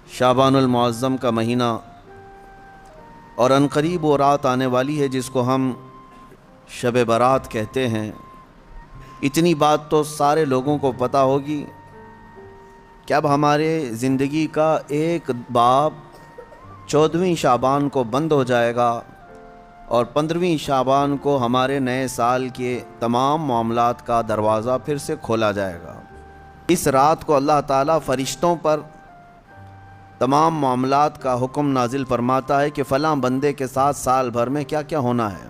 شعبان المعظم کا مہینہ اور عنقریب وہ رات آنے والی ہے جس کو ہم شب برات کہتے ہیں۔ اتنی بات تو سارے لوگوں کو پتہ ہوگی کہ اب ہمارے زندگی کا ایک باب 14ویں شعبان کو بند ہو جائے گا اور 15ویں شعبان کو ہمارے نئے سال کے تمام معاملات کا دروازہ پھر سے کھولا جائے گا۔ اس رات کو اللہ تعالیٰ فرشتوں پر تمام معاملات کا حکم نازل فرماتا ہے کہ فلاں بندے کے ساتھ سال بھر میں کیا کیا ہونا ہے،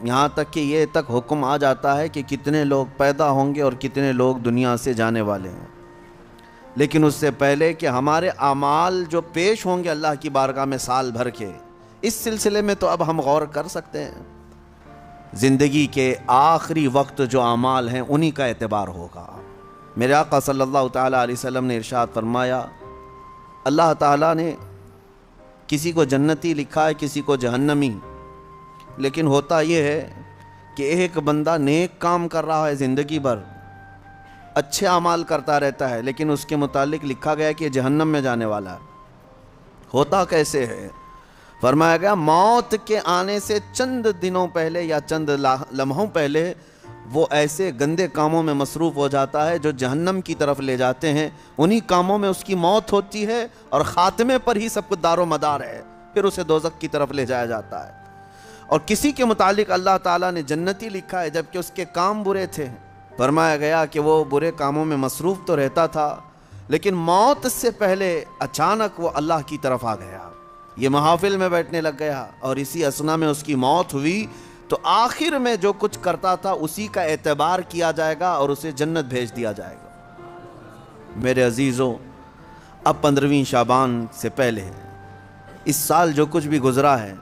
یہاں تک کہ یہ تک حکم آ جاتا ہے کہ کتنے لوگ پیدا ہوں گے اور کتنے لوگ دنیا سے جانے والے ہیں۔ لیکن اس سے پہلے کہ ہمارے اعمال جو پیش ہوں گے اللہ کی بارگاہ میں سال بھر کے، اس سلسلے میں تو اب ہم غور کر سکتے ہیں۔ زندگی کے آخری وقت جو اعمال ہیں انہی کا اعتبار ہوگا۔ میرے آقا صلی اللہ تعالیٰ علیہ وسلم نے ارشاد فرمایا، اللہ تعالیٰ نے کسی کو جنتی لکھا ہے کسی کو جہنمی، لیکن ہوتا یہ ہے کہ ایک بندہ نیک کام کر رہا ہے زندگی بھر، اچھے اعمال کرتا رہتا ہے، لیکن اس کے متعلق لکھا گیا کہ یہ جہنم میں جانے والا ہے۔ ہوتا کیسے ہے؟ فرمایا گیا موت کے آنے سے چند دنوں پہلے یا چند لمحوں پہلے وہ ایسے گندے کاموں میں مصروف ہو جاتا ہے جو جہنم کی طرف لے جاتے ہیں، انہی کاموں میں اس کی موت ہوتی ہے اور خاتمے پر ہی سب کچھ دار و مدار ہے، پھر اسے دوزخ کی طرف لے جایا جاتا ہے۔ اور کسی کے متعلق اللہ تعالیٰ نے جنتی لکھا ہے جبکہ اس کے کام برے تھے۔ فرمایا گیا کہ وہ برے کاموں میں مصروف تو رہتا تھا لیکن موت سے پہلے اچانک وہ اللہ کی طرف آ گیا، یہ محافل میں بیٹھنے لگ گیا اور اسی اثنا میں اس کی موت ہوئی، تو آخر میں جو کچھ کرتا تھا اسی کا اعتبار کیا جائے گا اور اسے جنت بھیج دیا جائے گا۔ میرے عزیزوں، اب 15ویں شعبان سے پہلے اس سال جو کچھ بھی گزرا ہے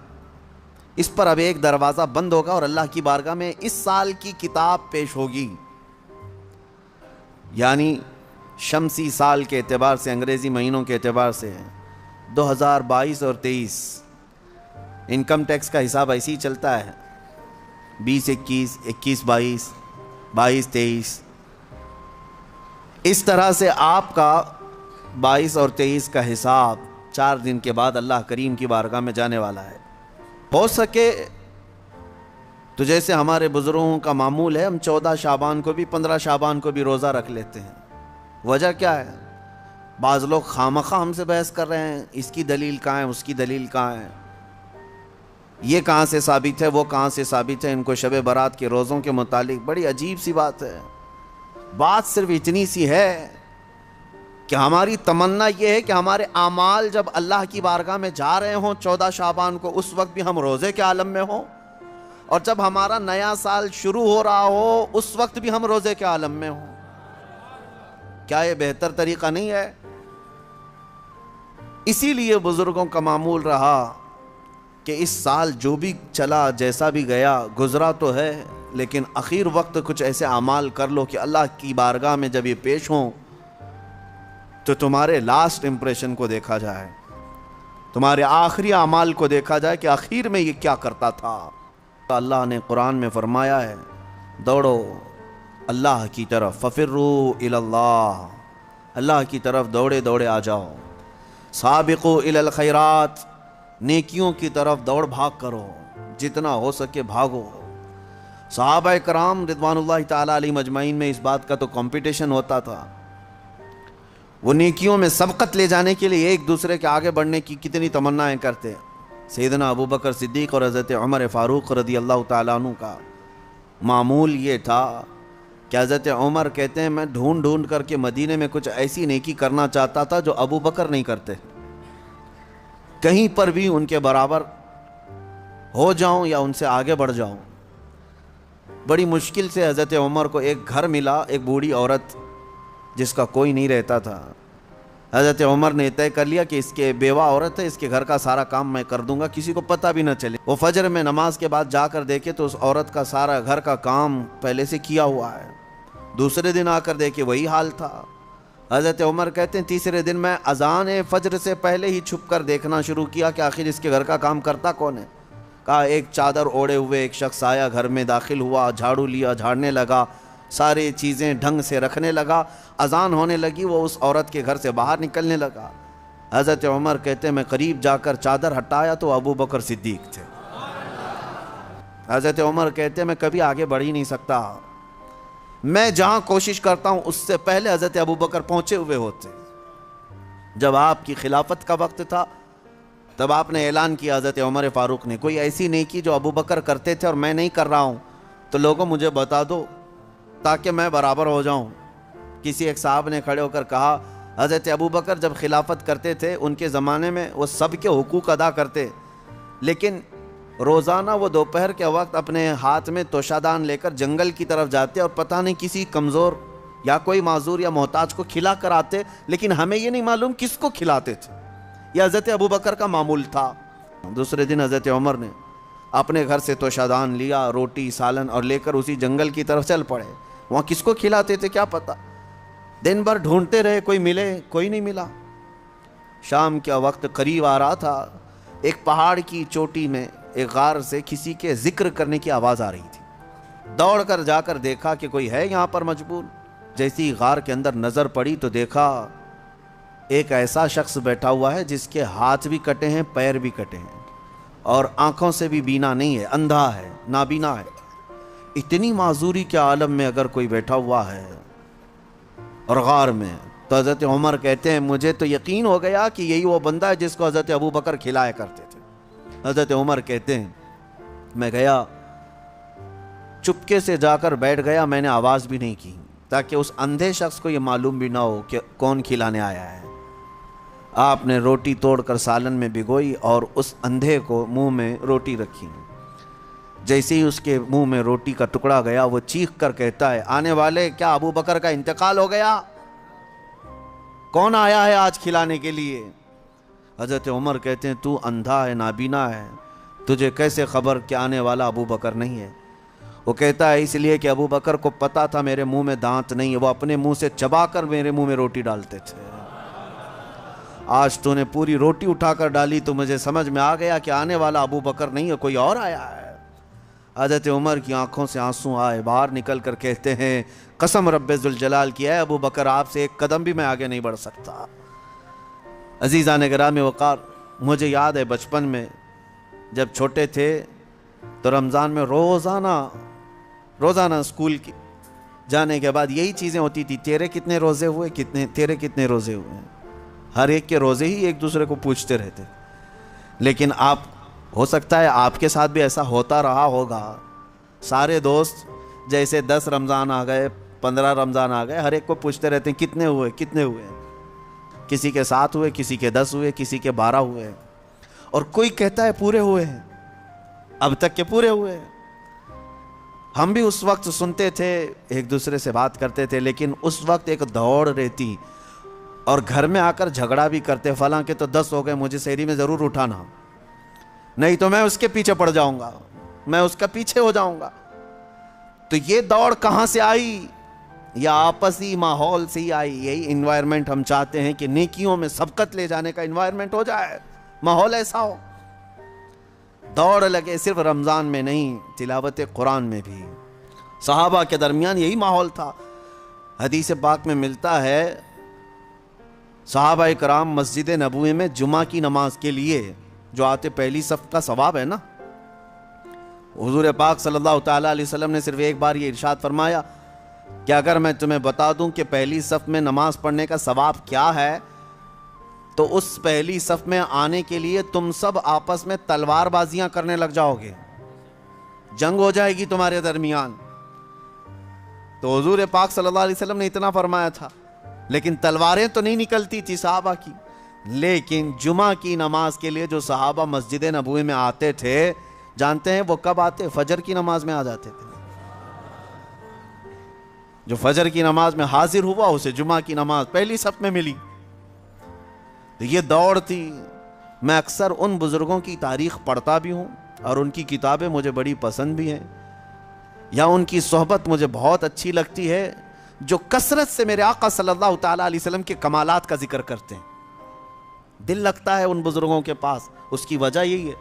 اس پر اب ایک دروازہ بند ہوگا اور اللہ کی بارگاہ میں اس سال کی کتاب پیش ہوگی، یعنی شمسی سال کے اعتبار سے، انگریزی مہینوں کے اعتبار سے 2022 اور 23 انکم ٹیکس کا حساب ایسے ہی چلتا ہے، 20-21 21-22 22-23، اس طرح سے آپ کا 22 اور 23 کا حساب 4 دن کے بعد اللہ کریم کی بارگاہ میں جانے والا ہے۔ ہو سکے تو جیسے ہمارے بزرگوں کا معمول ہے، ہم 14 شعبان کو بھی 15 شعبان کو بھی روزہ رکھ لیتے ہیں۔ وجہ کیا ہے؟ بعض لوگ خامخواہ ہم سے بحث کر رہے ہیں، اس کی دلیل کہاں ہے، اس کی دلیل کہاں ہے، یہ کہاں سے ثابت ہے، وہ کہاں سے ثابت ہے۔ ان کو شب برات کے روزوں کے متعلق بڑی عجیب سی بات ہے۔ بات صرف اتنی سی ہے کہ ہماری تمنا یہ ہے کہ ہمارے اعمال جب اللہ کی بارگاہ میں جا رہے ہوں 14 شعبان کو، اس وقت بھی ہم روزے کے عالم میں ہوں، اور جب ہمارا نیا سال شروع ہو رہا ہو اس وقت بھی ہم روزے کے عالم میں ہوں۔ کیا یہ بہتر طریقہ نہیں ہے؟ اسی لیے بزرگوں کا معمول رہا کہ اس سال جو بھی چلا، جیسا بھی گیا، گزرا تو ہے، لیکن اخیر وقت کچھ ایسے اعمال کر لو کہ اللہ کی بارگاہ میں جب یہ پیش ہوں تو تمہارے لاسٹ امپریشن کو دیکھا جائے، تمہارے آخری اعمال کو دیکھا جائے کہ آخر میں یہ کیا کرتا تھا۔ اللہ نے قرآن میں فرمایا ہے، دوڑو اللہ کی طرف، ففروا الی اللہ، اللہ کی طرف دوڑے دوڑے آ جاؤ، سابقوا الی الخیرات، نیکیوں کی طرف دوڑ بھاگ کرو، جتنا ہو سکے بھاگو۔ صحابہ کرام رضوان اللہ تعالیٰ علیہم اجمعین میں اس بات کا تو کمپٹیشن ہوتا تھا، وہ نیکیوں میں سبقت لے جانے کے لیے ایک دوسرے کے آگے بڑھنے کی کتنی تمنائیں کرتے۔ سیدنا ابو بکر صدیق اور حضرت عمر فاروق رضی اللہ تعالیٰ عنہ کا معمول یہ تھا کہ حضرت عمر کہتے ہیں میں ڈھونڈ ڈھونڈ کر کے مدینے میں کچھ ایسی نیکی کرنا چاہتا تھا جو ابو بکر نہیں کرتے، کہیں پر بھی ان کے برابر ہو جاؤں یا ان سے آگے بڑھ جاؤں۔ بڑی مشکل سے حضرت عمر کو ایک گھر ملا، ایک بوڑھی عورت جس کا کوئی نہیں رہتا تھا۔ حضرت عمر نے طے کر لیا کہ اس کے بیوہ عورت ہے، اس کے گھر کا سارا کام میں کر دوں گا، کسی کو پتہ بھی نہ چلے۔ وہ فجر میں نماز کے بعد جا کر دیکھے تو اس عورت کا سارا گھر کا کام پہلے سے کیا ہوا ہے۔ دوسرے دن آ کر دیکھے وہی حال تھا۔ حضرت عمر کہتے ہیں تیسرے دن میں اذان فجر سے پہلے ہی چھپ کر دیکھنا شروع کیا کہ آخر اس کے گھر کا کام کرتا کون ہے۔ کہا ایک چادر اوڑے ہوئے ایک شخص آیا، گھر میں داخل ہوا، جھاڑو لیا، جھاڑنے لگا، ساری چیزیں ڈھنگ سے رکھنے لگا، اذان ہونے لگی، وہ اس عورت کے گھر سے باہر نکلنے لگا۔ حضرت عمر کہتے ہیں میں قریب جا کر چادر ہٹایا تو ابو بکر صدیق تھے۔ حضرت عمر کہتے ہیں میں کبھی آگے بڑھ ہی نہیں سکتا، میں جہاں کوشش کرتا ہوں اس سے پہلے حضرت ابو بکر پہنچے ہوئے ہوتے۔ جب آپ کی خلافت کا وقت تھا تب آپ نے اعلان کیا، حضرت عمر فاروق نے، کوئی ایسی نیکی جو ابو بکر کرتے تھے اور میں نہیں کر رہا ہوں تو لوگوں مجھے بتا دو تاکہ میں برابر ہو جاؤں۔ کسی ایک صاحب نے کھڑے ہو کر کہا حضرت ابو بکر جب خلافت کرتے تھے ان کے زمانے میں وہ سب کے حقوق ادا کرتے، لیکن روزانہ وہ دوپہر کے وقت اپنے ہاتھ میں توشادان لے کر جنگل کی طرف جاتے اور پتہ نہیں کسی کمزور یا کوئی معذور یا محتاج کو کھلا کر آتے، لیکن ہمیں یہ نہیں معلوم کس کو کھلاتے تھے۔ یہ حضرت ابو بکر کا معمول تھا۔ دوسرے دن حضرت عمر نے اپنے گھر سے توشادان لیا، روٹی سالن، اور لے کر اسی جنگل کی طرف چل پڑے۔ وہاں کس کو کھلاتے تھے کیا پتہ، دن بھر ڈھونڈتے رہے، کوئی ملے، کوئی نہیں ملا۔ شام کا وقت قریب آ رہا تھا، ایک پہاڑ کی چوٹی میں ایک غار سے کسی کے ذکر کرنے کی آواز آ رہی تھی۔ دوڑ کر جا کر دیکھا کہ کوئی ہے یہاں پر مجبور۔ جیسی غار کے اندر نظر پڑی تو دیکھا ایک ایسا شخص بیٹھا ہوا ہے جس کے ہاتھ بھی کٹے ہیں، پیر بھی کٹے ہیں، اور آنکھوں سے بھی بینا نہیں ہے، اندھا ہے، نابینا ہے۔ اتنی معذوری کے عالم میں اگر کوئی بیٹھا ہوا ہے اور غار میں، تو حضرت عمر کہتے ہیں مجھے تو یقین ہو گیا کہ یہی وہ بندہ ہے جس کو حضرت ابو بکر کھلایا کرتے تھے۔ حضرت عمر کہتے ہیں میں گیا، چپکے سے جا کر بیٹھ گیا، میں نے آواز بھی نہیں کی تاکہ اس اندھے شخص کو یہ معلوم بھی نہ ہو کہ کون کھلانے آیا ہے۔ آپ نے روٹی توڑ کر سالن میں بھگوئی اور اس اندھے کو منہ میں روٹی رکھی۔ جیسے ہی اس کے منہ میں روٹی کا ٹکڑا گیا وہ چیخ کر کہتا ہے آنے والے، کیا ابو بکر کا انتقال ہو گیا؟ کون آیا ہے آج کھلانے کے لیے؟ حضرت عمر کہتے ہیں تو اندھا ہے، نابینا ہے، تجھے کیسے خبر کہ آنے والا ابو بکر نہیں ہے؟ وہ کہتا ہے اس لیے کہ ابو بکر کو پتا تھا میرے منہ میں دانت نہیں ہے، وہ اپنے منہ سے چبا کر میرے منہ میں روٹی ڈالتے تھے۔ آج تو نے پوری روٹی اٹھا کر ڈالی تو مجھے سمجھ میں آ گیا کہ آنے والا ابو بکر نہیں ہے، کوئی اور آیا ہے۔ حضرت عمر کی آنکھوں سے آنسو آئے، باہر نکل کر کہتے ہیں قسم رب ذوالجلال کی ہے ابو بکر، آپ سے ایک قدم بھی میں آگے نہیں بڑھ سکتا۔ عزیزان گرامی وقار، مجھے یاد ہے بچپن میں جب چھوٹے تھے تو رمضان میں روزانہ اسکول کی جانے کے بعد یہی چیزیں ہوتی تھی، تیرے کتنے روزے ہوئے، تیرے کتنے روزے ہوئے، ہر ایک کے روزے ہی ایک دوسرے کو پوچھتے رہتے۔ لیکن آپ ہو سکتا ہے آپ کے ساتھ بھی ایسا ہوتا رہا ہوگا، سارے دوست جیسے 10 رمضان آ گئے، 15 رمضان آ گئے، ہر ایک کو پوچھتے رہتے ہیں کتنے ہوئے کتنے ہوئے، کسی کے 7 ہوئے، کسی کے 10 ہوئے، کسی کے 12 ہوئے، اور کوئی کہتا ہے پورے ہوئے ہیں، اب تک کے پورے ہوئے ہیں۔ ہم بھی اس وقت سنتے تھے، ایک دوسرے سے بات کرتے تھے، لیکن اس وقت ایک دوڑ رہتی اور گھر میں آ کر جھگڑا بھی کرتے، فلاں کے تو 10 ہو گئے، مجھے سحری میں ضرور اٹھانا، نہیں تو میں اس کے پیچھے پڑ جاؤں گا، میں اس کا پیچھے ہو جاؤں گا۔ تو یہ دوڑ کہاں سے آئی؟ یا آپسی ماحول سے ہی آئی۔ یہی انوائرمنٹ ہم چاہتے ہیں کہ نیکیوں میں سبقت لے جانے کا انوائرمنٹ ہو جائے، ماحول ایسا ہو، دوڑ لگے، صرف رمضان میں نہیں، تلاوت قرآن میں بھی۔ صحابہ کے درمیان یہی ماحول تھا۔ حدیث پاک میں ملتا ہے صحابہ کرام مسجد نبوی میں جمعہ کی نماز کے لیے جو آتے، پہلی صف کا ثواب ہے نا، حضور پاک صلی اللہ تعالیٰ علیہ وسلم نے صرف ایک بار یہ ارشاد فرمایا کہ اگر میں تمہیں بتا دوں کہ پہلی صف میں نماز پڑھنے کا ثواب کیا ہے تو اس پہلی صف میں آنے کے لیے تم سب آپس میں تلوار بازیاں کرنے لگ جاؤ گے، جنگ ہو جائے گی تمہارے درمیان۔ تو حضور پاک صلی اللہ علیہ وسلم نے اتنا فرمایا تھا، لیکن تلواریں تو نہیں نکلتی تھی صحابہ کی۔ لیکن جمعہ کی نماز کے لیے جو صحابہ مسجد نبوی میں آتے تھے، جانتے ہیں وہ کب آتے؟ فجر کی نماز میں آ جاتے تھے۔ جو فجر کی نماز میں حاضر ہوا اسے جمعہ کی نماز پہلی صف میں ملی۔ یہ دوڑ تھی۔ میں اکثر ان بزرگوں کی تاریخ پڑھتا بھی ہوں اور ان کی کتابیں مجھے بڑی پسند بھی ہیں، یا ان کی صحبت مجھے بہت اچھی لگتی ہے، جو کثرت سے میرے آقا صلی اللہ تعالیٰ علیہ وسلم کے کمالات کا ذکر کرتے ہیں۔ دل لگتا ہے ان بزرگوں کے پاس۔ اس کی وجہ یہی ہے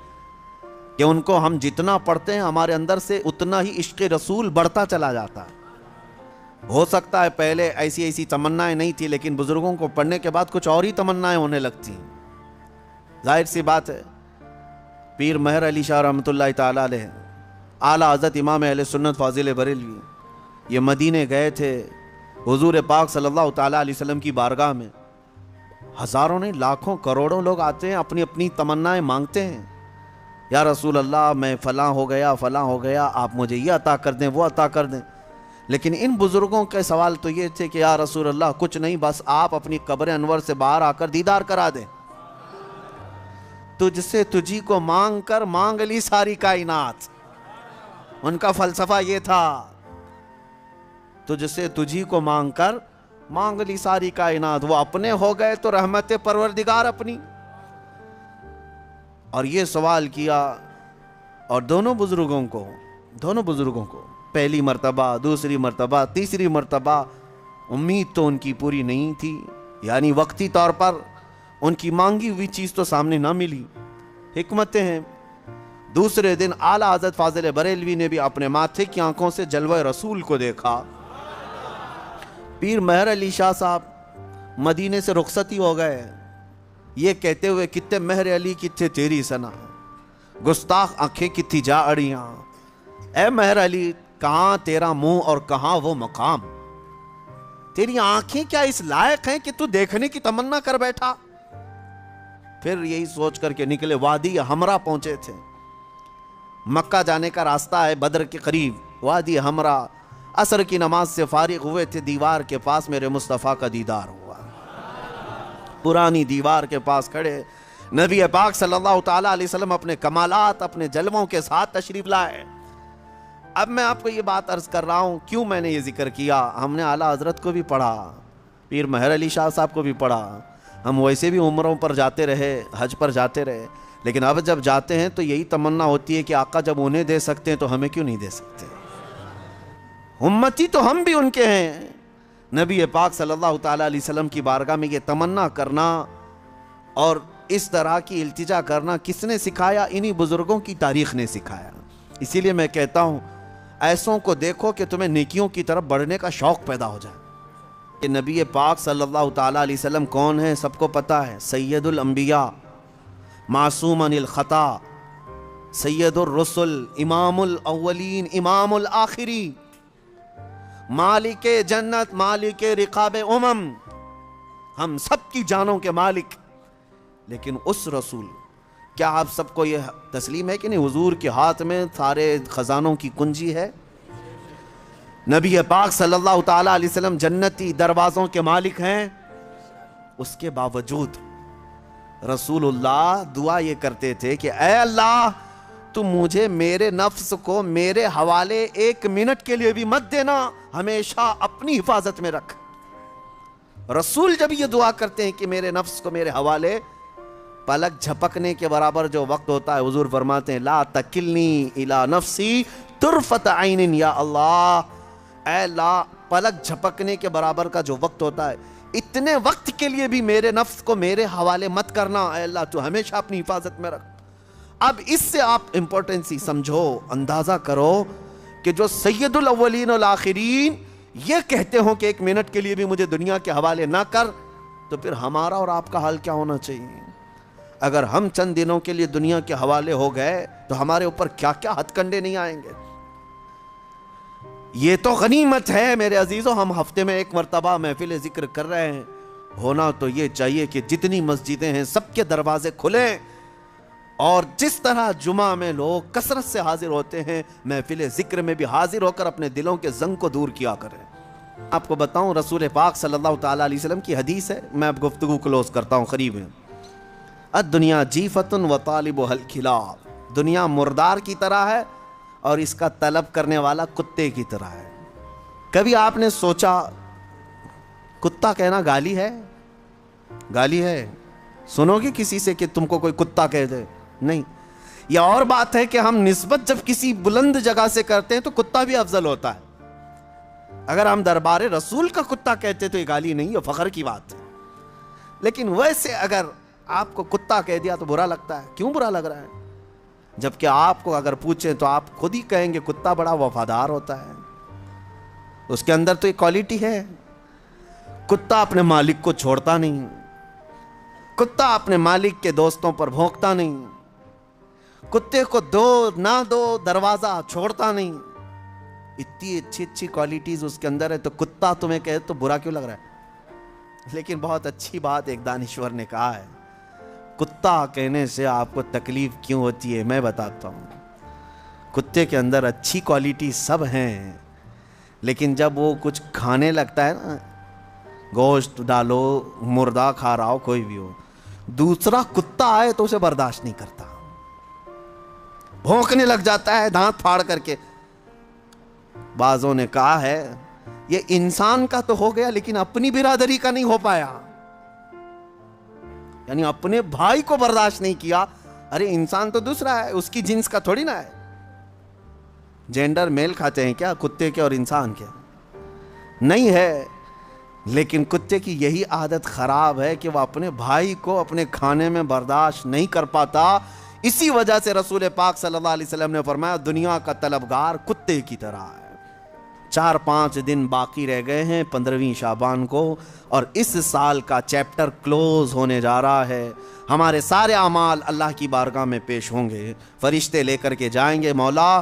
کہ ان کو ہم جتنا پڑھتے ہیں ہمارے اندر سے اتنا ہی عشق رسول بڑھتا چلا جاتا ہے۔ ہو سکتا ہے پہلے ایسی تمنائیں نہیں تھی، لیکن بزرگوں کو پڑھنے کے بعد کچھ اور ہی تمنائیں ہونے لگتی ہیں۔ ظاہر سی بات ہے پیر مہر علی شاہ رحمۃ اللہ تعالیٰ علیہ اعلیٰ حضرت امام اہل سنت فاضل بریلوی یہ مدینے گئے تھے حضور پاک صلی اللہ تعالیٰ علیہ وسلم کی بارگاہ میں. ہزاروں نہیں لاکھوں کروڑوں لوگ آتے ہیں اپنی اپنی تمنائیں مانگتے ہیں. یا رسول اللہ میں فلاں ہو گیا آپ مجھے یہ عطا کر دیں وہ عطا کر دیں. لیکن ان بزرگوں کے سوال تو یہ تھے کہ یا رسول اللہ کچھ نہیں بس آپ اپنی قبر انور سے باہر آ کر دیدار کرا دیں. تجھ سے تجھی کو مانگ کر مانگ لی ساری کائنات. ان کا فلسفہ یہ تھا تجھ سے تجھی کو مانگ کر مانگ لی ساری کائنات. وہ اپنے ہو گئے تو رحمت پروردگار اپنی. اور یہ سوال کیا اور دونوں بزرگوں کو پہلی مرتبہ دوسری مرتبہ تیسری مرتبہ امید تو ان کی پوری نہیں تھی. یعنی وقتی طور پر ان کی مانگی ہوئی چیز تو سامنے نہ ملی. حکمتیں ہیں. دوسرے دن اعلیٰ حضرت فاضل بریلوی نے بھی اپنے ماتھے کی آنکھوں سے جلوہ رسول کو دیکھا. پیر مہر علی شاہ صاحب مدینے سے رخصتی ہو گئے یہ کہتے ہوئے کتے مہر علی کتے تیری سنا گستاخ آنکھیں کتھی جا اڑیاں. اے مہر علی کہاں تیرا منہ اور کہاں وہ مقام. تیری آنکھیں کیا اس لائق ہیں کہ تو دیکھنے کی تمنا کر بیٹھا. پھر یہی سوچ کر کے نکلے. وادی ہمراہ پہنچے تھے. مکہ جانے کا راستہ ہے بدر کے قریب. وادی ہمراہ عصر کی نماز سے فارغ ہوئے تھے. دیوار کے پاس میرے مصطفیٰ کا دیدار ہوا. پرانی دیوار کے پاس کھڑے نبی پاک صلی اللہ تعالیٰ علیہ وسلم اپنے کمالات اپنے جلووں کے ساتھ تشریف لائے. اب میں آپ کو یہ بات عرض کر رہا ہوں کیوں میں نے یہ ذکر کیا. ہم نے اعلیٰ حضرت کو بھی پڑھا پیر مہر علی شاہ صاحب کو بھی پڑھا. ہم ویسے بھی عمروں پر جاتے رہے حج پر جاتے رہے لیکن اب جب جاتے ہیں تو یہی تمنا ہوتی ہے کہ آقا جب انہیں دے سکتے ہیں تو ہمیں کیوں نہیں دے سکتے. امتی تو ہم بھی ان کے ہیں. نبی پاک صلی اللہ تعالیٰ علیہ وسلم کی بارگاہ میں یہ تمنا کرنا اور اس طرح کی التجا کرنا کس نے سکھایا. انہی بزرگوں کی تاریخ نے سکھایا. اسی لیے میں کہتا ہوں ایسوں کو دیکھو کہ تمہیں نیکیوں کی طرف بڑھنے کا شوق پیدا ہو جائے. کہ نبی پاک صلی اللہ تعالیٰ علیہ وسلم کون ہیں سب کو پتہ ہے. سید الانبیاء معصوم عن الخطا سید الرسل امام الاولین امام الآخرین مالک جنت مالک رقاب ہم سب کی جانوں کے مالک. لیکن اس رسول کیا آپ سب کو یہ تسلیم ہے کہ نہیں حضور کے ہاتھ میں سارے خزانوں کی کنجی ہے. نبی پاک صلی اللہ تعالیٰ علیہ وسلم جنتی دروازوں کے مالک ہیں. اس کے باوجود رسول اللہ دعا یہ کرتے تھے کہ اے اللہ تو مجھے میرے نفس کو میرے حوالے 1 منٹ کے لیے بھی مت دینا ہمیشہ اپنی حفاظت میں رکھ. رسول جب یہ دعا کرتے ہیں کہ میرے نفس کو میرے حوالے پلک جھپکنے کے برابر جو وقت ہوتا ہے حضور فرماتے ہیں لا تکلنی الی نفسی طرفت عین یا اللہ. اے اللہ پلک جھپکنے کے برابر کا جو وقت ہوتا ہے اتنے وقت کے لیے بھی میرے نفس کو میرے حوالے مت کرنا. اے اللہ تو ہمیشہ اپنی حفاظت میں رکھ. اب اس سے آپ امپورٹنسی سمجھو اندازہ کرو کہ جو سید الاولین والآخرین یہ کہتے ہوں کہ 1 منٹ کے لیے بھی مجھے دنیا کے حوالے نہ کر تو پھر ہمارا اور آپ کا حال کیا ہونا چاہیے. اگر ہم چند دنوں کے لیے دنیا کے حوالے ہو گئے تو ہمارے اوپر کیا کیا ہتھ کنڈے نہیں آئیں گے. یہ تو غنیمت ہے میرے عزیزوں. ہم ہفتے میں 1 مرتبہ محفل ذکر کر رہے ہیں. ہونا تو یہ چاہیے کہ جتنی مسجدیں ہیں سب کے دروازے کھلیں اور جس طرح جمعہ میں لوگ کثرت سے حاضر ہوتے ہیں محفل ذکر میں بھی حاضر ہو کر اپنے دلوں کے زنگ کو دور کیا کریں. آپ کو بتاؤں رسول پاک صلی اللہ تعالیٰ علیہ وسلم کی حدیث ہے. میں اب گفتگو کلوز کرتا ہوں قریب ہے. الدنیا جیفت و طالبها الکلاب. دنیا مردار کی طرح ہے اور اس کا طلب کرنے والا کتے کی طرح ہے. کبھی آپ نے سوچا کتا کہنا گالی ہے؟ گالی ہے. سنو گے کسی سے کہ تم کو کوئی کتا کہہ دے؟ نہیں. یہ اور بات ہے کہ ہم نسبت جب کسی بلند جگہ سے کرتے ہیں تو کتا بھی افضل ہوتا ہے. اگر ہم دربار رسول کا کتا کہتے تو یہ گالی نہیں ہے فخر کی بات ہے. لیکن ویسے اگر آپ کو کتا کہہ دیا تو برا لگتا ہے. کیوں برا لگ رہا ہے؟ جبکہ آپ کو اگر پوچھیں تو آپ خود ہی کہیں گے کتا بڑا وفادار ہوتا ہے. اس کے اندر تو ایک کوالٹی ہے. کتا اپنے مالک کو چھوڑتا نہیں. کتا اپنے مالک کے دوستوں پر بھونکتا نہیں، کتے کو دو نہ دو دروازہ چھوڑتا نہیں. اتنی اچھی اچھی کوالٹیز اس کے اندر ہے، تو کتا تمہیں کہے تو برا کیوں لگ رہا ہے؟ لیکن بہت اچھی بات ایک دانشور نے کہا ہے، کتا کہنے سے آپ کو تکلیف کیوں ہوتی ہے؟ میں بتاتا ہوں. کتے کے اندر اچھی کوالٹی سب ہیں، لیکن جب وہ کچھ کھانے لگتا ہے نا، گوشت ڈالو، مردہ کھا رہا ہو، کوئی بھی ہو، دوسرا کتا آئے تو اسے برداشت نہیں کرتا، بھونکنے لگ جاتا ہے دانت پھاڑ کر کے. بعضوں نے کہا ہے یہ انسان کا تو ہو گیا لیکن اپنی برادری کا نہیں ہو پایا، یعنی اپنے بھائی کو برداشت نہیں کیا. ارے انسان تو دوسرا ہے، اس کی جنس کا تھوڑی نہ ہے. جینڈر میل کھاتے ہیں کیا کتے کے اور انسان کے؟ نہیں ہے. لیکن کتے کی یہی عادت خراب ہے کہ وہ اپنے بھائی کو اپنے کھانے میں برداشت نہیں کر پاتا. اسی وجہ سے رسول پاک صلی اللہ علیہ وسلم نے فرمایا دنیا کا طلبگار کتے کی طرح ہے. 4-5 دن باقی رہ گئے ہیں 15ویں شعبان کو، اور اس سال کا چیپٹر کلوز ہونے جا رہا ہے. ہمارے سارے اعمال اللہ کی بارگاہ میں پیش ہوں گے، فرشتے لے کر کے جائیں گے، مولا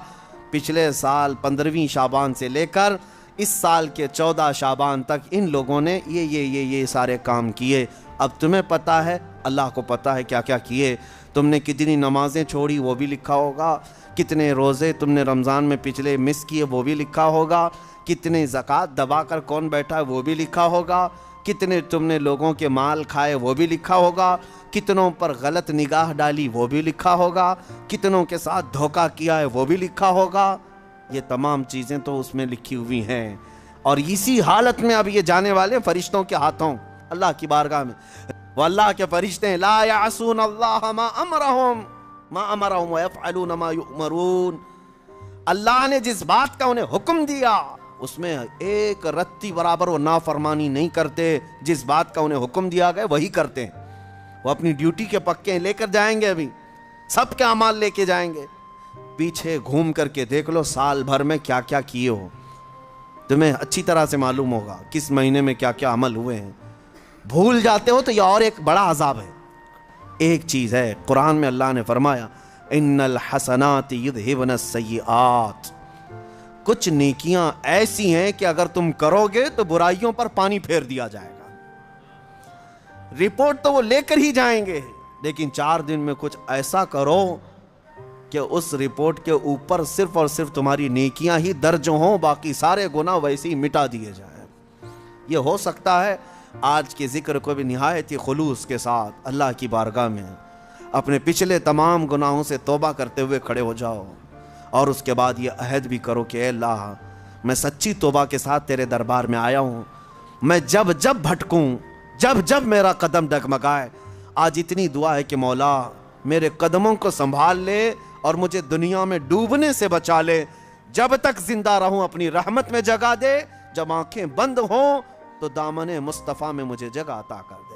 پچھلے سال 15ویں شعبان سے لے کر اس سال کے 14 شعبان تک ان لوگوں نے یہ سارے کام کیے. اب تمہیں پتا ہے، اللہ کو پتا ہے کیا کیا کیے. تم نے کتنی نمازیں چھوڑی وہ بھی لکھا ہوگا، کتنے روزے تم نے رمضان میں پچھلے مس کیے وہ بھی لکھا ہوگا، کتنے زکوٰۃ دبا کر کون بیٹھا ہے وہ بھی لکھا ہوگا، کتنے تم نے لوگوں کے مال کھائے وہ بھی لکھا ہوگا، کتنوں پر غلط نگاہ ڈالی وہ بھی لکھا ہوگا، کتنوں کے ساتھ دھوکہ کیا ہے وہ بھی لکھا ہوگا. یہ تمام چیزیں تو اس میں لکھی ہوئی ہیں، اور اسی حالت میں اب یہ جانے والے فرشتوں کے ہاتھوں اللہ کی بارگاہ میں. وہ اللہ کے فرشتے ہیں، لا یعصون اللہ ما امرہم ویفعلون ما یؤمرون. اللہ نے جس بات کا انہیں حکم دیا اس میں ایک رتی برابر وہ نافرمانی نہیں کرتے. جس بات کا انہیں حکم دیا گیا وہی کرتے ہیں. وہ اپنی ڈیوٹی کے پکے لے کر جائیں گے، ابھی سب کے اعمال لے کے جائیں گے. پیچھے گھوم کر کے دیکھ لو سال بھر میں کیا کیا کیے ہو، تمہیں اچھی طرح سے معلوم ہوگا کس مہینے میں کیا کیا عمل ہوئے ہیں. بھول جاتے ہو تو یہ اور ایک بڑا عذاب ہے. ایک چیز ہے، قرآن میں اللہ نے فرمایا ان الحسنات یذہبن السیئات. کچھ نیکیاں ایسی ہیں کہ اگر تم کرو گے تو برائیوں پر پانی پھیر دیا جائے گا. رپورٹ تو وہ لے کر ہی جائیں گے، لیکن 4 دن میں کچھ ایسا کرو کہ اس رپورٹ کے اوپر صرف اور صرف تمہاری نیکیاں ہی درج ہوں، باقی سارے گناہ ویسے ہی مٹا دیے جائیں. یہ ہو سکتا ہے آج کے ذکر کو بھی نہایت ہی خلوص کے ساتھ اللہ کی بارگاہ میں اپنے پچھلے تمام گناہوں سے توبہ کرتے ہوئے کھڑے ہو جاؤ، اور اس کے بعد یہ عہد بھی کرو کہ اے اللہ میں سچی توبہ کے ساتھ تیرے دربار میں آیا ہوں. میں جب جب بھٹکوں، جب جب میرا قدم ڈگمگائے، آج اتنی دعا ہے کہ مولا میرے قدموں کو سنبھال لے اور مجھے دنیا میں ڈوبنے سے بچا لے. جب تک زندہ رہوں اپنی رحمت میں جگہ دے، جب آنکھیں بند ہوں تو دامن مصطفیٰ میں مجھے جگہ عطا کر دے.